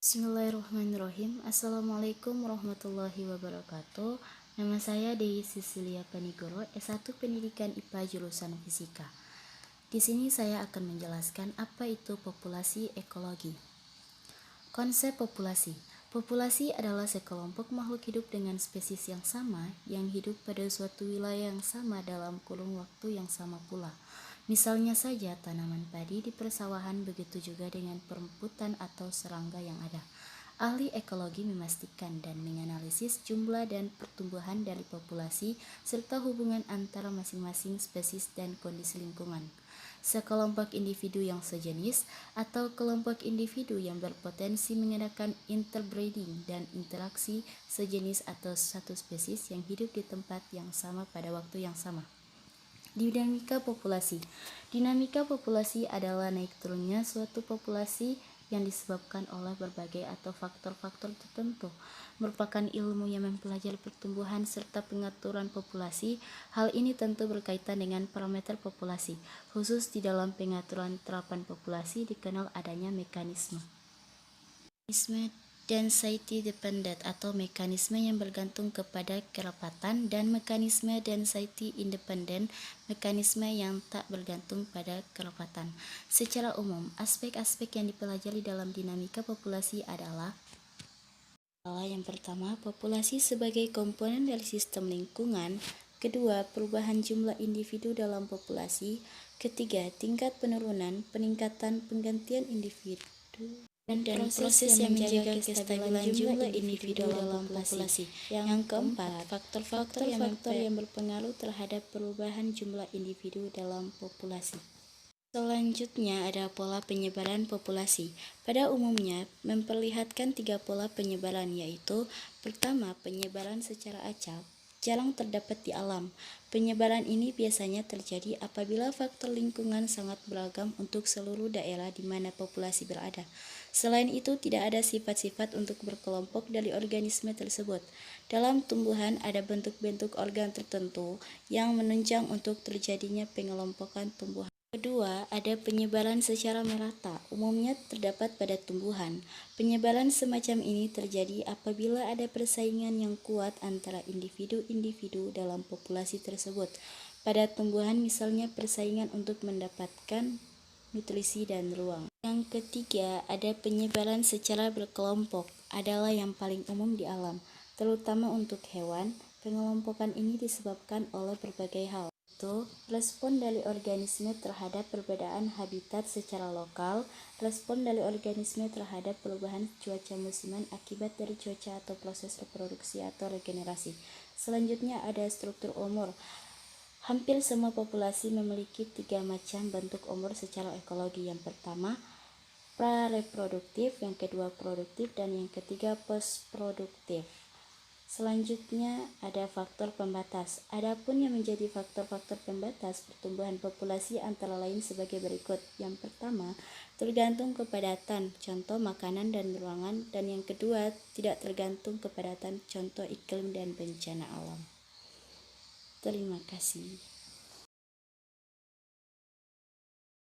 Bismillahirrahmanirrahim. Assalamualaikum warahmatullahi wabarakatuh. Nama saya Dewi Cecilia Panigoro, S1 Pendidikan IPA jurusan Fisika. Di sini saya akan menjelaskan apa itu populasi ekologi. Konsep populasi. Populasi adalah sekelompok makhluk hidup dengan spesies yang sama yang hidup pada suatu wilayah yang sama dalam kurun waktu yang sama pula. Misalnya saja tanaman padi di persawahan, begitu juga dengan peremputan atau serangga yang ada. Ahli ekologi memastikan dan menganalisis jumlah dan pertumbuhan dari populasi serta hubungan antara masing-masing spesies dan kondisi lingkungan. Sekelompok individu yang sejenis atau kelompok individu yang berpotensi mengadakan interbreeding dan interaksi sejenis atau satu spesies yang hidup di tempat yang sama pada waktu yang sama. Dinamika populasi. Dinamika populasi adalah naik turunnya suatu populasi yang disebabkan oleh berbagai atau faktor-faktor tertentu. Merupakan ilmu yang mempelajari pertumbuhan serta pengaturan populasi. Hal ini tentu berkaitan dengan parameter populasi. Khusus di dalam pengaturan terapan populasi dikenal adanya mekanisme density dependent atau mekanisme yang bergantung kepada kerapatan, dan mekanisme density independent, mekanisme yang tak bergantung pada kerapatan. Secara umum, aspek-aspek yang dipelajari dalam dinamika populasi adalah yang pertama, populasi sebagai komponen dari sistem lingkungan. Kedua, perubahan jumlah individu dalam populasi. Ketiga, tingkat penurunan, peningkatan, penggantian individu dan proses yang menjaga kestabilan jumlah individu dalam populasi. Yang keempat, faktor-faktor yang berpengaruh terhadap perubahan jumlah individu dalam populasi. Selanjutnya ada pola penyebaran populasi. Pada umumnya memperlihatkan 3 pola penyebaran, yaitu pertama, penyebaran secara acak, jarang terdapat di alam. Penyebaran ini biasanya terjadi apabila faktor lingkungan sangat beragam untuk seluruh daerah di mana populasi berada. Selain itu, tidak ada sifat-sifat untuk berkelompok dari organisme tersebut. Dalam tumbuhan ada bentuk-bentuk organ tertentu yang menunjang untuk terjadinya pengelompokan tumbuhan. Kedua, ada penyebaran secara merata, umumnya terdapat pada tumbuhan. Penyebaran semacam ini terjadi apabila ada persaingan yang kuat antara individu-individu dalam populasi tersebut. Pada tumbuhan misalnya persaingan untuk mendapatkan nutrisi dan ruang. Yang ketiga, ada penyebaran secara berkelompok, adalah yang paling umum di alam, terutama untuk hewan. Pengelompokan ini disebabkan oleh berbagai hal. Respon dari organisme terhadap perbedaan habitat secara lokal, respon dari organisme terhadap perubahan cuaca musiman akibat dari cuaca atau proses reproduksi atau regenerasi. Selanjutnya ada struktur umur. Hampir semua populasi memiliki 3 macam bentuk umur secara ekologi. Yang pertama, pra-reproduktif, yang kedua produktif, dan yang ketiga post-produktif. Selanjutnya ada faktor pembatas. Adapun yang menjadi faktor-faktor pembatas pertumbuhan populasi antara lain sebagai berikut. Yang pertama, tergantung kepadatan, contoh makanan dan ruangan, dan yang kedua, tidak tergantung kepadatan, contoh iklim dan bencana alam. Terima kasih.